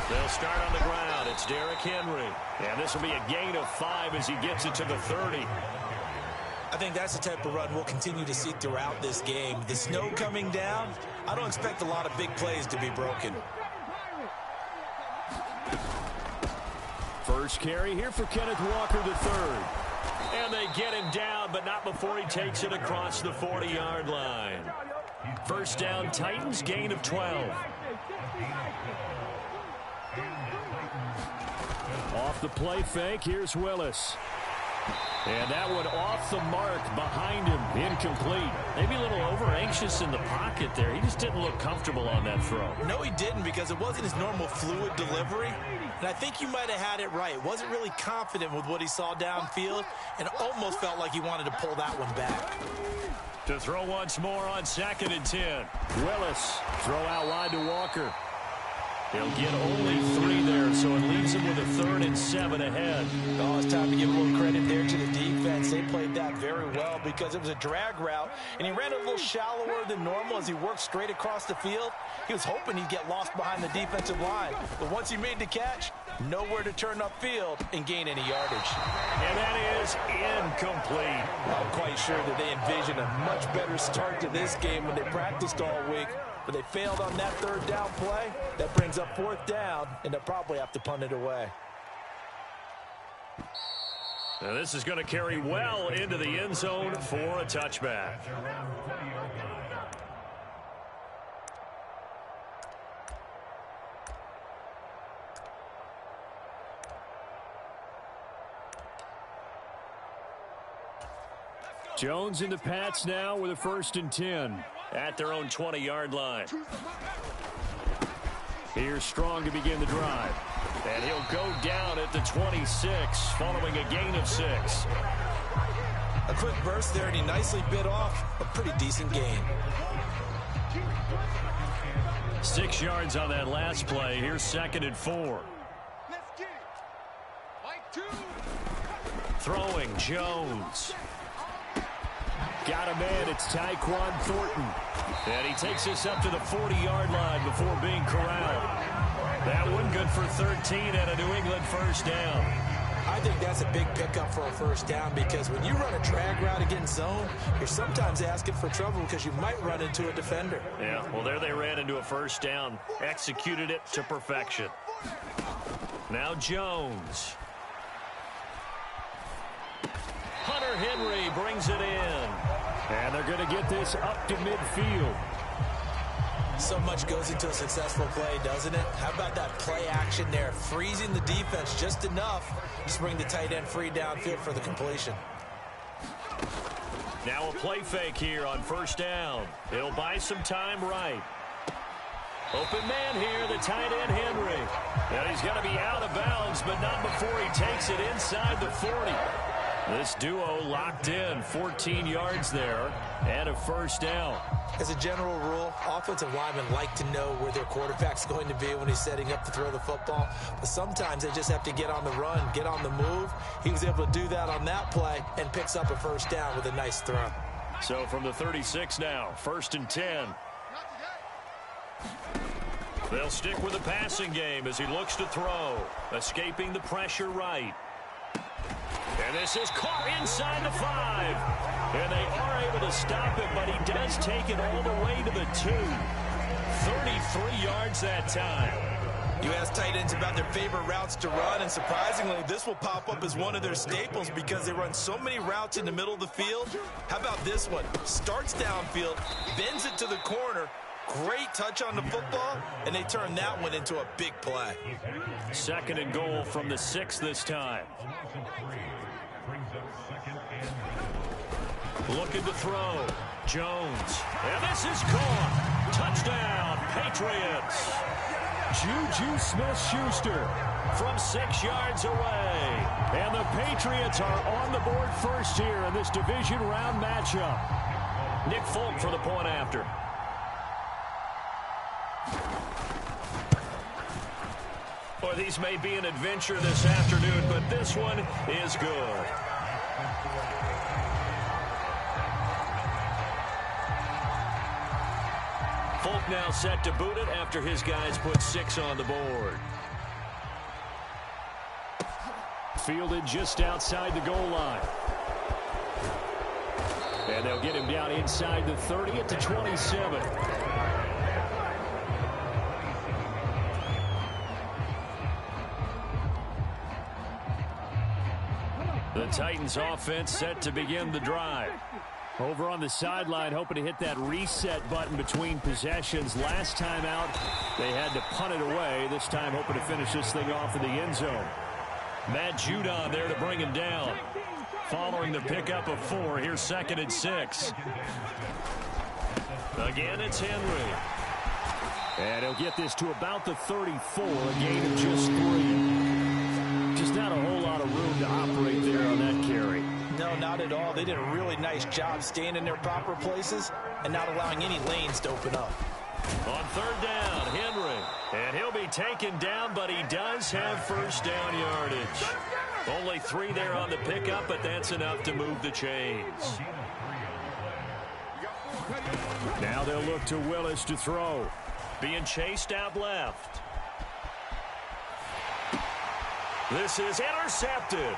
They'll start on the ground. It's Derrick Henry. And this will be a gain of 5 as he gets it to the 30. I think that's the type of run we'll continue to see throughout this game. The snow coming down, I don't expect a lot of big plays to be broken. First carry here for Kenneth Walker III. And they get him down, but not before he takes it across the 40-yard line. First down, Titans, gain of 12. Off the play fake, here's Willis. And that one off the mark behind him, incomplete. Maybe a little over-anxious in the pocket there. He just didn't look comfortable on that throw. No, he didn't, because it wasn't his normal fluid delivery. And I think you might have had it right. Wasn't really confident with what he saw downfield, and almost felt like he wanted to pull that one back. To throw once more on 2nd and 10. Willis, throw out wide to Walker. He'll get only 3 there, so it leaves him with a 3rd and 7 ahead. Oh, it's time to give a little credit there to the defense. They played that very well because it was a drag route, and he ran a little shallower than normal as he worked straight across the field. He was hoping he'd get lost behind the defensive line, but once he made the catch, nowhere to turn upfield and gain any yardage. And that is incomplete. I'm quite sure that they envisioned a much better start to this game when they practiced all week. But they failed on that 3rd down play. That brings up 4th down, and they'll probably have to punt it away. Now this is going to carry well into the end zone for a touchback. Jones in the Pats now with a 1st and 10 at their own 20-yard line. Here's Strong to begin the drive. And he'll go down at the 26 following a gain of 6. A quick burst there, and he nicely bit off a pretty decent gain. 6 yards on that last play. Here's 2nd and 4. Throwing Jones. Got a man, it's Tyquan Thornton. And he takes us up to the 40-yard line before being corralled. That one good for 13 and a New England first down. I think that's a big pickup for a first down because when you run a drag route against zone, you're sometimes asking for trouble because you might run into a defender. Yeah, well, there they ran into a first down. Executed it to perfection. Now Jones. Hunter Henry brings it in. And they're going to get this up to midfield. So much goes into a successful play, doesn't it? How about that play action there? Freezing the defense just enough to bring the tight end free downfield for the completion. Now a play fake here on 1st down. It'll buy some time right. Open man here, the tight end Henry. And he's going to be out of bounds, but not before he takes it inside the 40. This duo locked in, 14 yards there, and a first down. As a general rule, offensive linemen like to know where their quarterback's going to be when he's setting up to throw the football. But sometimes they just have to get on the run, get on the move. He was able to do that on that play and picks up a first down with a nice throw. So from the 36 now, 1st and 10. They'll stick with the passing game as he looks to throw, escaping the pressure right. And this is caught inside the 5. And they are able to stop it, but he does take it all the way to the 2. 33 yards that time. You ask tight ends about their favorite routes to run, and surprisingly, this will pop up as one of their staples because they run so many routes in the middle of the field. How about this one? Starts downfield, bends it to the corner. Great touch on the football, and they turn that one into a big play. 2nd and goal from the 6 this time. Looking to throw. Jones. And this is caught. Touchdown, Patriots. Juju Smith-Schuster from 6 yards away. And the Patriots are on the board first here in this division round matchup. Nick Folk for the point after. Boy, these may be an adventure this afternoon, but this one is good. Folk now set to boot it after his guys put 6 on the board. Fielded just outside the goal line. And they'll get him down inside the 30 at the 27. The Titans offense set to begin the drive. Over on the sideline, hoping to hit that reset button between possessions. Last time out, they had to punt it away. This time, hoping to finish this thing off in the end zone. Matt Judon there to bring him down. Following the pickup of 4, here's 2nd and 6. Again, it's Henry. And he'll get this to about the 34, a gain of just 3. Just not a whole lot of room to operate there on that carry. No, not at all. They did a really nice job staying in their proper places and not allowing any lanes to open up. On 3rd down, Henry. And he'll be taken down, but he does have first down yardage. Only 3 there on the pickup, but that's enough to move the chains. Now they'll look to Willis to throw. Being chased out left. This is intercepted.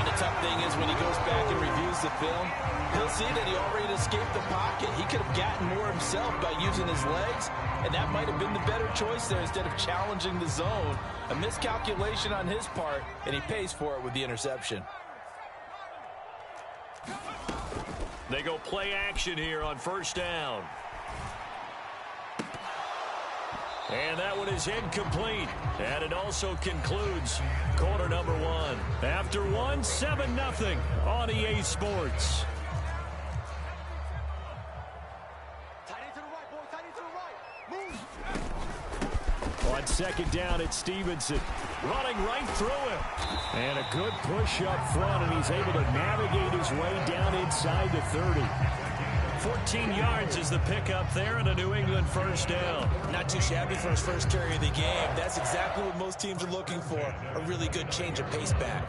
The tough thing is when he goes back and reviews the film, he'll see that he already escaped the pocket. He could have gotten more himself by using his legs, and that might have been the better choice there instead of challenging the zone. A miscalculation on his part, and he pays for it with the interception. They go play action here on 1st down. And that one is incomplete. And it also concludes quarter number 1. After 1, 7-0 on EA Sports. On 2nd down, it's Stevenson. Running right through him. And a good push up front, and he's able to navigate his way down inside the 30. 14 yards is the pickup there, and a New England first down. Not too shabby for his first carry of the game. That's exactly what most teams are looking for, a really good change of pace back.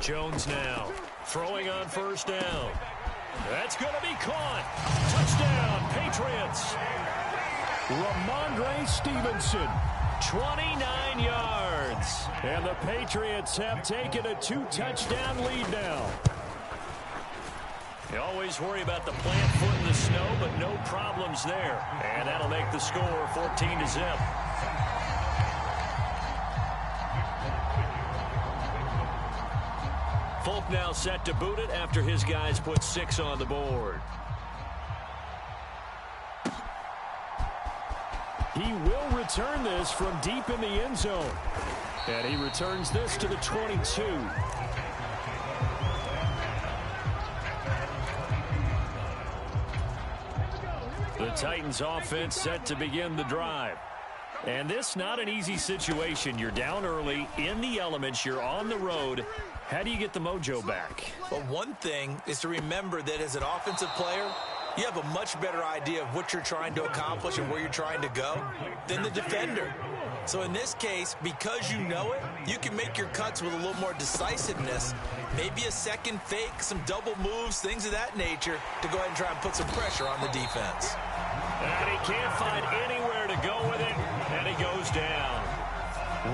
Jones now throwing on 1st down. That's going to be caught. Touchdown, Patriots. Ramondre Stevenson, 29 yards. And the Patriots have taken a 2-touchdown lead now. You always worry about the plant foot in the snow, but no problems there. And that'll make the score 14-0. Folk now set to boot it after his guys put 6 on the board. He will return this from deep in the end zone. And he returns this to the 22. The Titans offense set to begin the drive. And this not an easy situation. You're down early, in the elements, you're on the road. How do you get the mojo back? Well, one thing is to remember that as an offensive player, you have a much better idea of what you're trying to accomplish and where you're trying to go than the defender. So in this case, because you know it, you can make your cuts with a little more decisiveness. Maybe a second fake, some double moves, things of that nature to go ahead and try and put some pressure on the defense. And he can't find anywhere to go with it, and he goes down.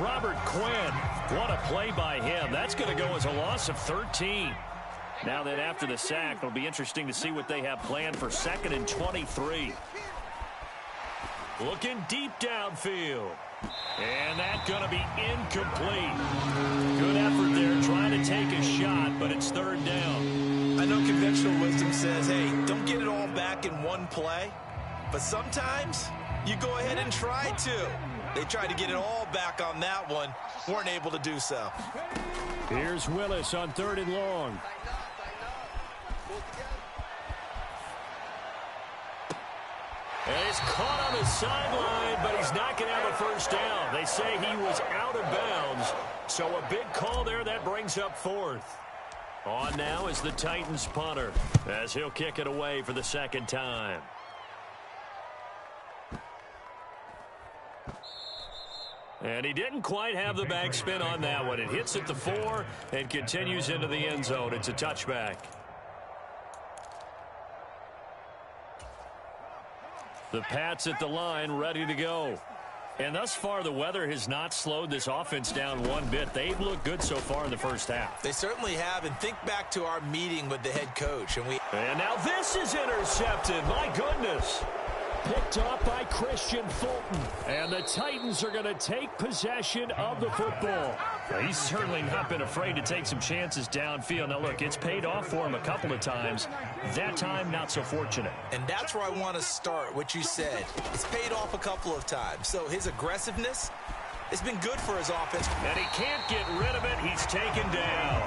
Robert Quinn, what a play by him. That's going to go as a loss of 13. Now that after the sack, it'll be interesting to see what they have planned for 2nd and 23. Looking deep downfield. And that's going to be incomplete. Good effort there trying to take a shot, but it's 3rd down. I know conventional wisdom says, hey, don't get it all back in one play. But sometimes you go ahead and try to. They tried to get it all back on that one. Weren't able to do so. Here's Willis on 3rd and long. And he's caught on the sideline, but he's not going to have a first down. They say he was out of bounds. So a big call there. That brings up 4th. On now is the Titans punter, as he'll kick it away for the 2nd time. And he didn't quite have the backspin on that one. It hits at the 4 and continues into the end zone. It's a touchback. The Pats at the line, ready to go. And thus far, the weather has not slowed this offense down one bit. They've looked good so far in the first half. They certainly have. And think back to our meeting with the head coach. And now this is intercepted. My goodness. Picked off by Christian Fulton. And the Titans are going to take possession of the football. Well, he's certainly not been afraid to take some chances downfield. Now, look, it's paid off for him a couple of times. That time, not so fortunate. And that's where I want to start, what you said. It's paid off a couple of times. So his aggressiveness has been good for his offense. And he can't get rid of it. He's taken down.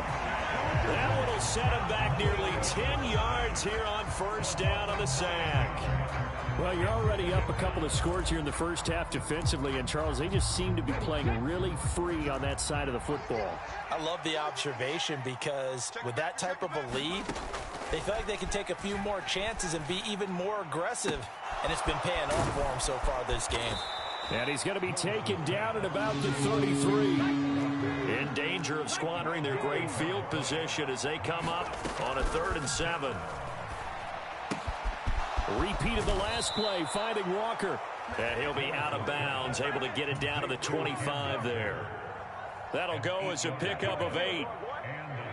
That one will set him back nearly 10 yards here on first down on the sack. Well, you're already up a couple of scores here in the first half defensively, and Charles, they just seem to be playing really free on that side of the football. I love the observation because with that type of a lead, they feel like they can take a few more chances and be even more aggressive, and it's been paying off for them so far this game. And he's going to be taken down at about the 33. In danger of squandering their great field position as they come up on a 3rd and 7. Repeat of the last play, finding Walker. And he'll be out of bounds, able to get it down to the 25 there. That'll go as a pickup of 8.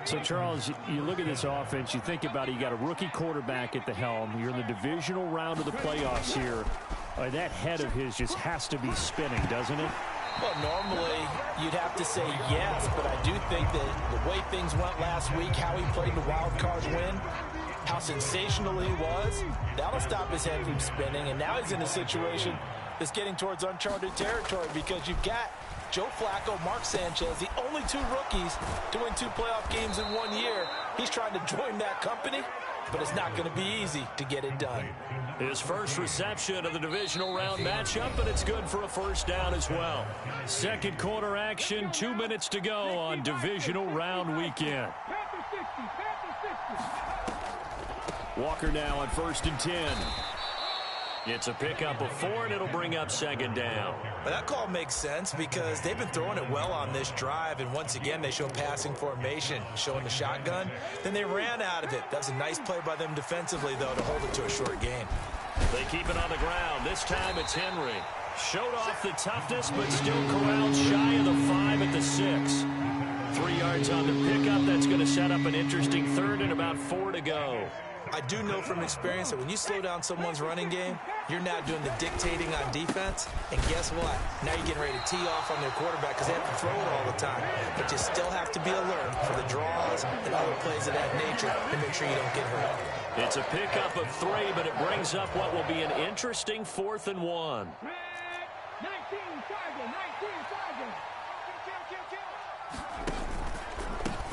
So, Charles, you look at this offense, you think about it, you got a rookie quarterback at the helm. You're in the divisional round of the playoffs here. That head of his just has to be spinning, doesn't it? Well, normally you'd have to say yes, but I do think that the way things went last week, how he played the wild card win, how sensational he was, that'll stop his head from spinning. And now he's in a situation that's getting towards uncharted territory because you've got Joe Flacco, Mark Sanchez, the only 2 rookies to win 2 playoff games in 1 year. He's trying to join that company, but it's not going to be easy to get it done. His first reception of the divisional round matchup, and it's good for a first down as well. Second quarter action, 2 minutes to go on divisional round weekend. Walker now on 1st and 10. It's a pickup of 4, and it'll bring up 2nd down. But that call makes sense because they've been throwing it well on this drive, and once again they show passing formation, showing the shotgun. Then they ran out of it. That was a nice play by them defensively, though, to hold it to a short gain. They keep it on the ground. This time it's Henry. Showed off the toughness, but still corralled shy of the 5 at the 6. 3 yards on the pickup. That's going to set up an interesting 3rd and about 4 to go. I do know from experience that when you slow down someone's running game, you're now doing the dictating on defense. And guess what? Now you're getting ready to tee off on their quarterback because they have to throw it all the time. But you still have to be alert for the draws and other plays of that nature to make sure you don't get hurt. It's a pickup of 3, but it brings up what will be an interesting 4th and 1. 19,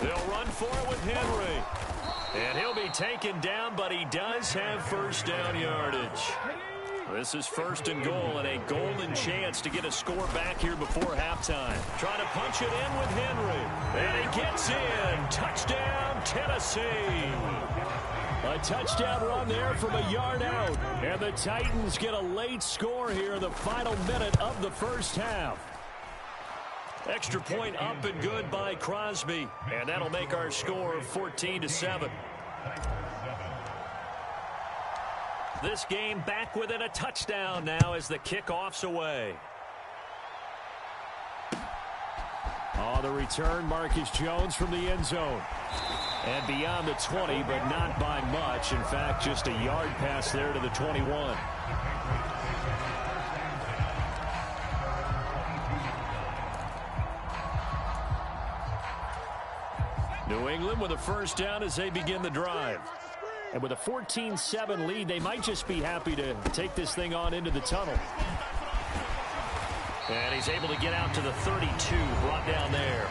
They'll run for it with Henry. And he'll be taken down, but he does have first down yardage. This is 1st and goal, and a golden chance to get a score back here before halftime. Trying to punch it in with Henry. And he gets in. Touchdown, Tennessee. A touchdown run there from a yard out. And the Titans get a late score here in the final minute of the first half. Extra point up and good by Crosby. And that'll make our score 14-7. This game back within a touchdown now as the kickoff's away. On the return, Marcus Jones from the end zone. And beyond the 20, but not by much. In fact, just a yard pass there to the 21. New England with a first down as they begin the drive. And with a 14-7 lead, they might just be happy to take this thing on into the tunnel. And he's able to get out to the 32, brought down there.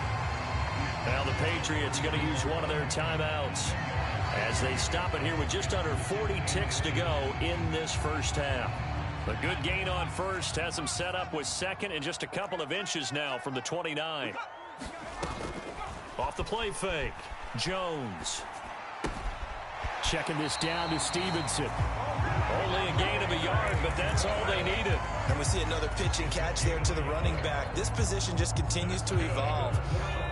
Now the Patriots going to use one of their timeouts as they stop it here with just under 40 ticks to go in this first half. A good gain on first has them set up with 2nd and just a couple of inches now from the 29. Off the play fake, Jones. Checking this down to Stevenson. Only a gain of a yard, but that's all they needed. And we see another pitch and catch there to the running back. This position just continues to evolve.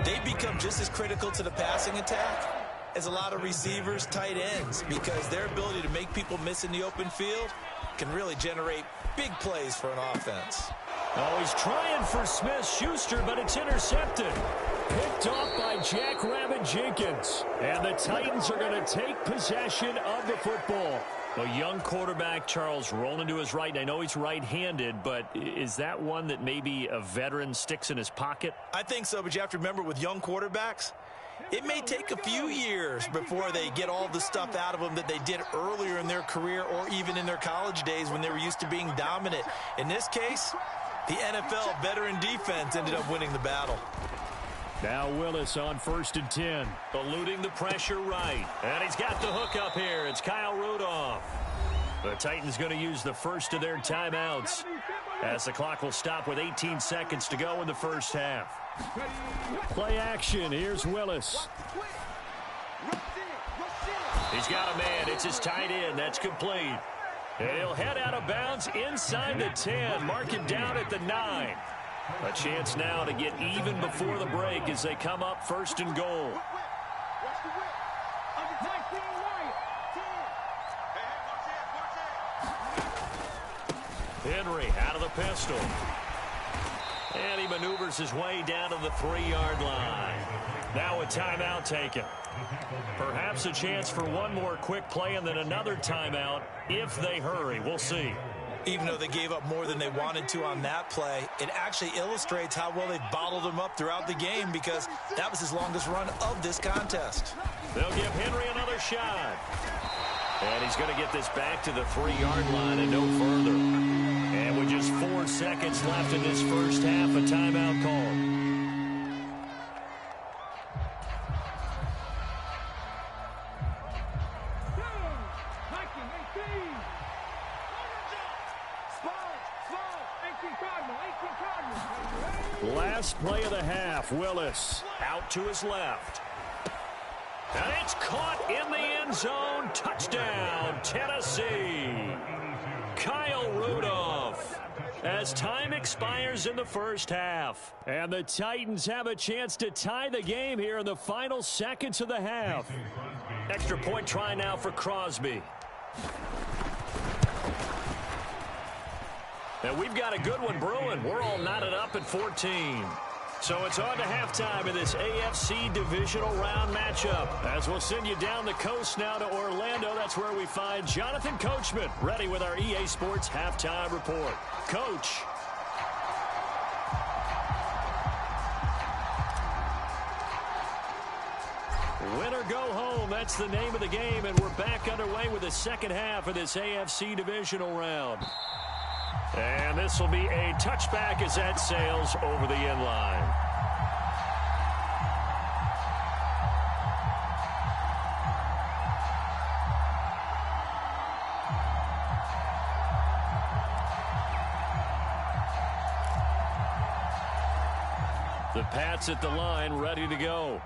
They become just as critical to the passing attack as a lot of receivers, tight ends, because their ability to make people miss in the open field can really generate big plays for an offense. Oh, he's trying for Smith-Schuster, but it's intercepted. Picked off by Jackrabbit Jenkins. And the Titans are going to take possession of the football. A young quarterback, Charles, rolling to his right. I know he's right-handed, but is that one that maybe a veteran sticks in his pocket? I think so, but you have to remember with young quarterbacks, it may take a few years before they get all the stuff out of them that they did earlier in their career or even in their college days when they were used to being dominant. In this case, the NFL veteran defense ended up winning the battle. Now Willis on 1st and 10. Eluding the pressure right. And he's got the hook up here. It's Kyle Rudolph. The Titans going to use the first of their timeouts as the clock will stop with 18 seconds to go in the first half. Play action. Here's Willis. He's got a man. It's his tight end. That's complete. And he'll head out of bounds inside the 10. Mark it down at the 9. A chance now to get even before the break as they come up 1st and goal. Henry out of the pistol. And he maneuvers his way down to the 3-yard line. Now a timeout taken. Perhaps a chance for one more quick play and then another timeout if they hurry. We'll see. Even though they gave up more than they wanted to on that play, it actually illustrates how well they bottled him up throughout the game because that was his longest run of this contest. They'll give Henry another shot. And he's going to get this back to the 3-yard line and no further. And with just 4 seconds left in this first half, a timeout call. Last play of the half, Willis out to his left. And it's caught in the end zone. Touchdown, Tennessee. Kyle Rudolph. As time expires in the first half. And the Titans have a chance to tie the game here in the final seconds of the half. Extra point try now for Crosby. And we've got a good one brewing. We're all knotted up at 14. So it's on to halftime in this AFC divisional round matchup. As we'll send you down the coast now to Orlando. That's where we find Jonathan Coachman ready with our EA Sports halftime report. Coach. Win or go home, that's the name of the game. And we're back underway with the second half of this AFC divisional round. And this will be a touchback as that sails over the end line. The Pats at the line, ready to go.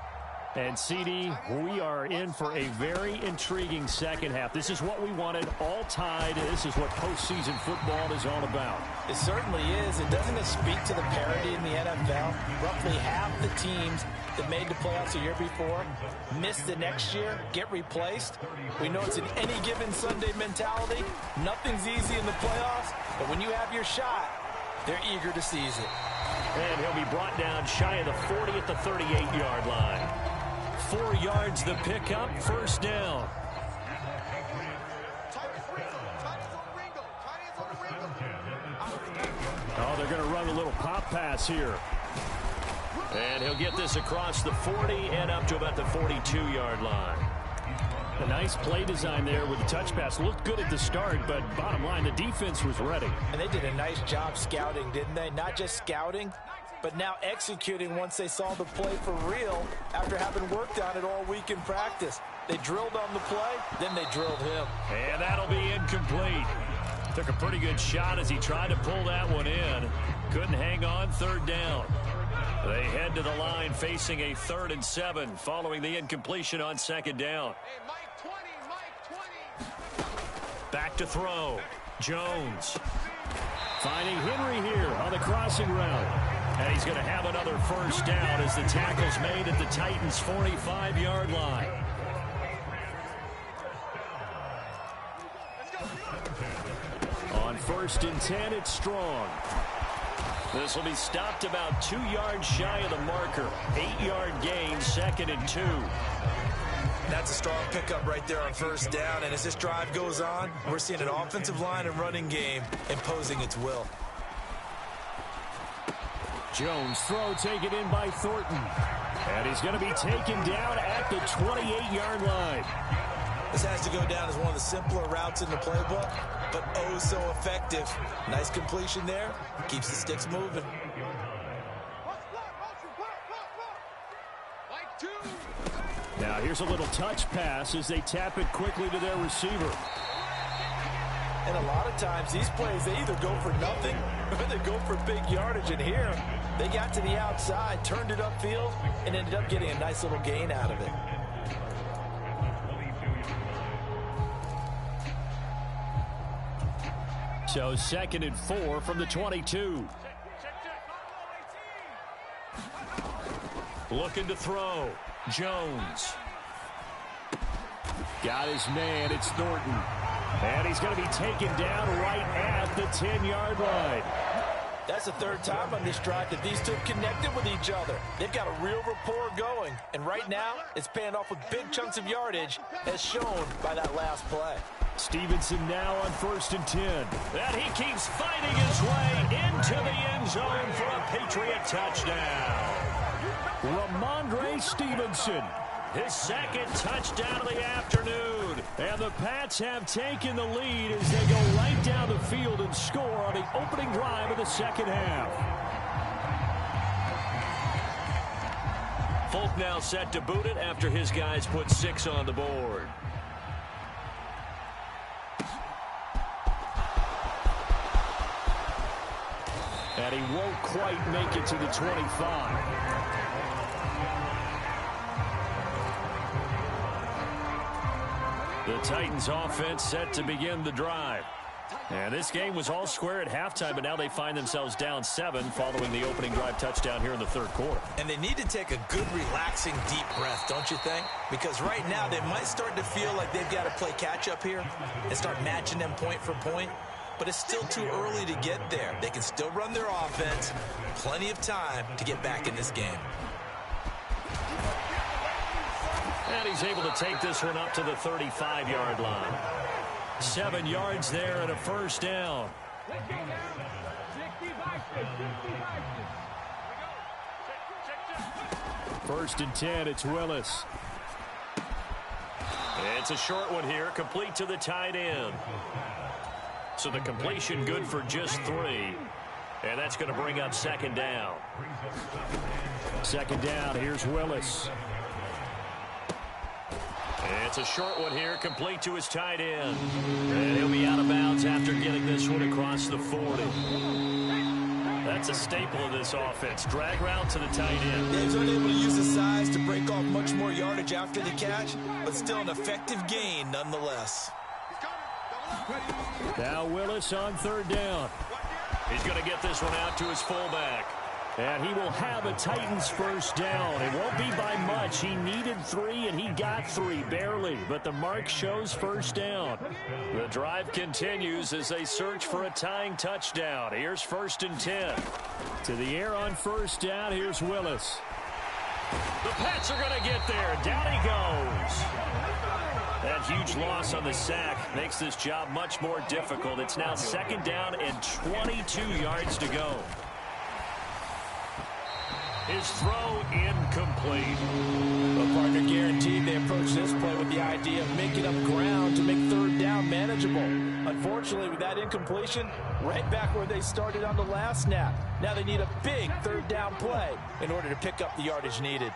And, CD, we are in for a very intriguing second half. This is what we wanted, all tied. This is what postseason football is all about. It certainly is. And doesn't it speak to the parity in the NFL? Roughly half the teams that made the playoffs the year before miss the next year, get replaced. We know it's an any given Sunday mentality. Nothing's easy in the playoffs, but when you have your shot, they're eager to seize it. And he'll be brought down shy of the 40 at the 38-yard line. 4 yards the pickup, first down. Oh, they're going to run a little pop pass here. And he'll get this across the 40 and up to about the 42-yard line. A nice play design there with the touch pass. Looked good at the start, but bottom line, the defense was ready. And they did a nice job scouting, didn't they? Not just scouting, but now executing once they saw the play for real after having worked on it all week in practice. They drilled on the play, then they drilled him. And that'll be incomplete. Took a pretty good shot as he tried to pull that one in. Couldn't hang on, third down. They head to the line facing a 3rd and 7 following the incompletion on second down. Back to throw. Jones. Finding Henry here on the crossing route. And he's going to have another first down as the tackle's made at the Titans' 45-yard line. On 1st and 10, it's Strong. This will be stopped about 2 yards shy of the marker. 8-yard gain, 2nd and 2. That's a strong pickup right there on 1st down. And as this drive goes on, we're seeing an offensive line and running game imposing its will. Jones throw taken in by Thornton. And he's going to be taken down at the 28-yard line. This has to go down as one of the simpler routes in the playbook, but oh so effective. Nice completion there. Keeps the sticks moving. Now here's a little touch pass as they tap it quickly to their receiver. And a lot of times these plays, they either go for nothing or they go for big yardage. And here, they got to the outside, turned it upfield, and ended up getting a nice little gain out of it. So 2nd and 4 from the 22. Looking to throw. Jones. Got his man. It's Thornton. And he's going to be taken down right at the 10-yard line. That's the 3rd time on this drive that these two connected with each other. They've got a real rapport going. And right now, it's paying off with big chunks of yardage, as shown by that last play. Stevenson now on 1st and 10. And he keeps fighting his way into the end zone for a Patriot touchdown. Ramondre Stevenson, his 2nd touchdown of the afternoon. And the Pats have taken the lead as they go right down the field and score on the opening drive of the 2nd half. Folk now set to boot it after his guys put 6 on the board. And he won't quite make it to the 25. The Titans offense set to begin the drive. And this game was all square at halftime, but now they find themselves down 7 following the opening drive touchdown here in the 3rd quarter. And they need to take a good, relaxing, deep breath, don't you think? Because right now they might start to feel like they've got to play catch-up here and start matching them point for point. But it's still too early to get there. They can still run their offense. Plenty of time to get back in this game. And he's able to take this one up to the 35-yard line. 7 yards there and a first down. First and 10, it's Willis. It's a short one here, complete to the tight end. So the completion good for just 3. And that's going to bring up 2nd down. 2nd down, here's Willis. It's a short one here, complete to his tight end. And he'll be out of bounds after getting this one across the 40. That's a staple of this offense. Drag route to the tight end. He's unable to use his size to break off much more yardage after the catch, but still an effective gain nonetheless. Now Willis on 3rd down. He's going to get this one out to his fullback. And he will have a Titans first down. It won't be by much. He needed 3, and he got 3, barely. But the mark shows first down. The drive continues as they search for a tying touchdown. Here's 1st and 10. To the air on first down, here's Willis. The Pats are going to get there. Down he goes. That huge loss on the sack makes this job much more difficult. It's now 2nd down and 22 yards to go. His throw incomplete. Well, partner, guaranteed they approach this play with the idea of making up ground to make 3rd down manageable. Unfortunately, with that incompletion, right back where they started on the last snap. Now they need a big 3rd down play in order to pick up the yardage needed.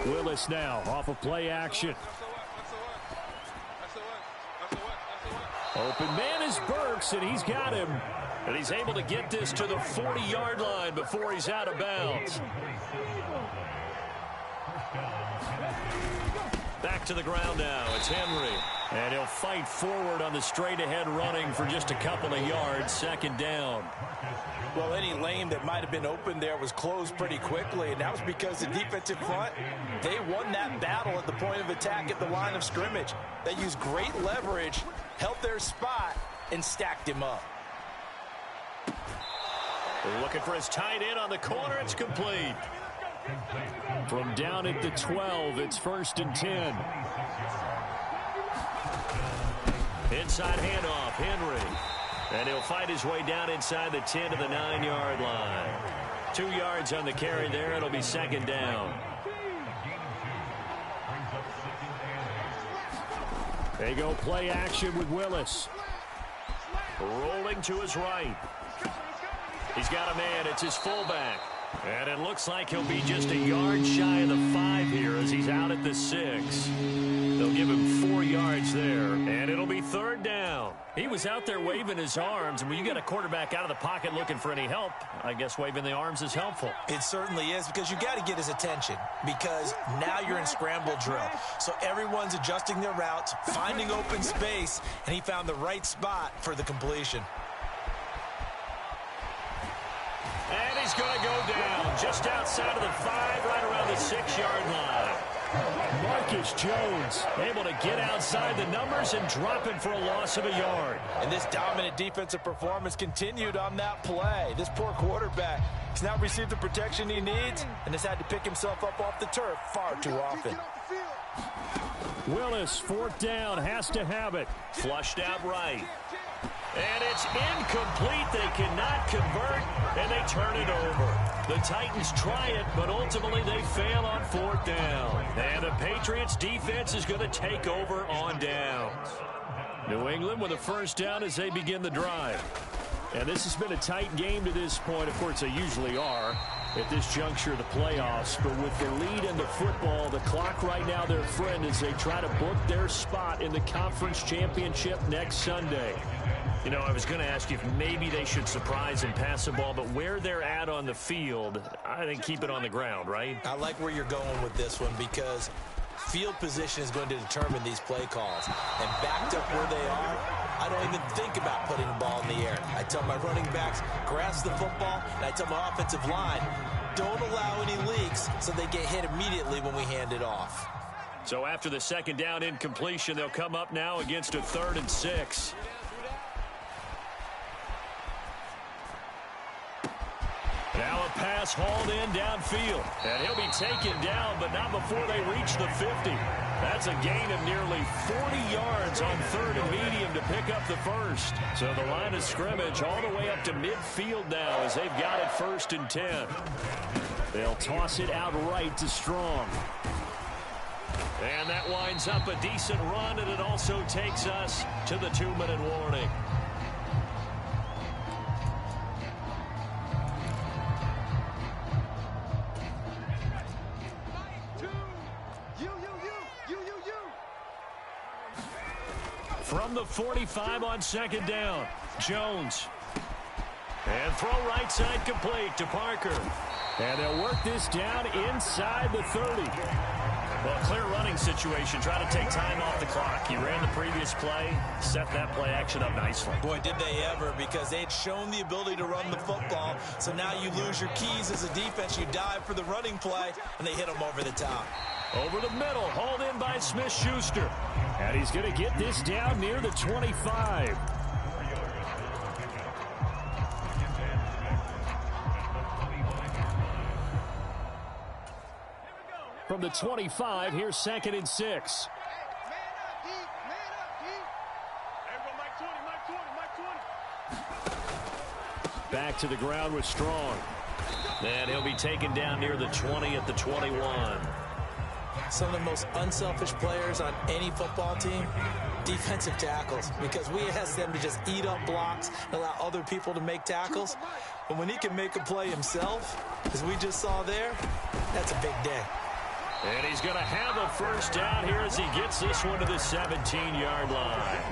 Willis now off of play action. Open man is Burks, and he's got him. And he's able to get this to the 40-yard line before he's out of bounds. Back to the ground now. It's Henry. And he'll fight forward on the straight-ahead running for just a couple of yards. Second down. Well, any lane that might have been open there was closed pretty quickly, and that was because the defensive front, they won that battle at the point of attack at the line of scrimmage. They used great leverage, held their spot, and stacked him up. They're looking for his tight end on the corner. It's complete. From down at the 12, it's 1st and 10. Inside handoff, Henry. And he'll fight his way down inside the 10 to the 9-yard line. 2 yards on the carry there. It'll be second down. They go play action with Willis. Rolling to his right. He's got a man. It's his fullback. And it looks like he'll be just a yard shy of the 5 here as he's out at the 6. They'll give him 4 yards there, and it'll be third down. He was out there waving his arms, and when you get a quarterback out of the pocket looking for any help, I guess waving the arms is helpful. It certainly is, because you got to get his attention, because now you're in scramble drill. So everyone's adjusting their routes, finding open space, and he found the right spot for the completion. And he's going to go down just outside of the 5, right around the 6-yard line. Marcus Jones able to get outside the numbers and drop him for a loss of a yard. And this dominant defensive performance continued on that play. This poor quarterback has now received the protection he needs and has had to pick himself up off the turf far too often. Willis, 4th down, has to have it. Flushed out right. And it's incomplete. They cannot convert, and they turn it over. The Titans try it, but ultimately they fail on 4th down. And the Patriots defense is going to take over on downs. New England with a 1st down as they begin the drive. And this has been a tight game to this point. Of course, they usually are at this juncture of the playoffs. But with the lead in the football, the clock right now their friend as they try to book their spot in the conference championship next Sunday. You know, I was going to ask you if maybe they should surprise and pass the ball, but where they're at on the field, I think keep it on the ground, right? I like where you're going with this one because field position is going to determine these play calls. And backed up where they are, I don't even think about putting the ball in the air. I tell my running backs, grasp the football, and I tell my offensive line, don't allow any leaks so they get hit immediately when we hand it off. So after the 2nd down incompletion, they'll come up now against a 3rd and 6. Now a pass hauled in downfield. And he'll be taken down, but not before they reach the 50. That's a gain of nearly 40 yards on 3rd and medium to pick up the 1st. So the line of scrimmage all the way up to midfield now as they've got it 1st and 10. They'll toss it out right to Strong. And that winds up a decent run, and it also takes us to the 2-minute warning. From the 45 on 2nd down, Jones. And throw right side complete to Parker. And they'll work this down inside the 30. Well, clear running situation. Try to take time off the clock. He ran the previous play, set that play action up nicely. Boy, did they ever, because they had shown the ability to run the football. So now you lose your keys as a defense. You dive for the running play, and they hit them over the top. Over the middle, hauled in by Smith-Schuster. And he's going to get this down near the 25. From the 25, here's 2nd and 6. Back to the ground with Strong. And he'll be taken down near the 20 at the 21. Some of the most unselfish players on any football team, defensive tackles, because we ask them to just eat up blocks and allow other people to make tackles. But when he can make a play himself, as we just saw there, that's a big day. And he's going to have a 1st down here as he gets this one to the 17-yard line.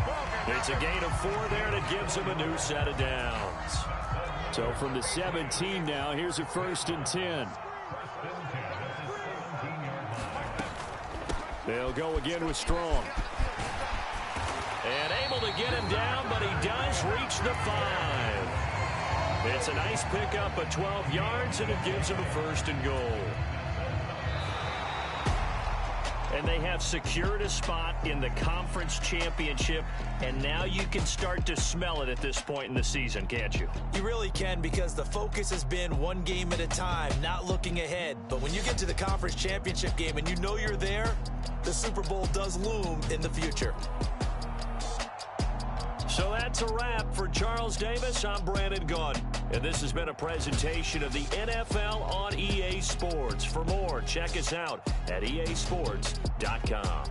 It's a gain of 4 there, and it gives him a new set of downs. So from the 17 now, here's a 1st and 10. They'll go again with Strong. And able to get him down, but he does reach the 5. It's a nice pickup of 12 yards, and it gives him a 1st and goal. And they have secured a spot in the conference championship, and now you can start to smell it at this point in the season, can't you? You really can, because the focus has been one game at a time, not looking ahead. But when you get to the conference championship game and you know you're there, the Super Bowl does loom in the future. So that's a wrap for Charles Davis. I'm Brandon Gunn, and this has been a presentation of the NFL on EA Sports. For more, check us out at easports.com.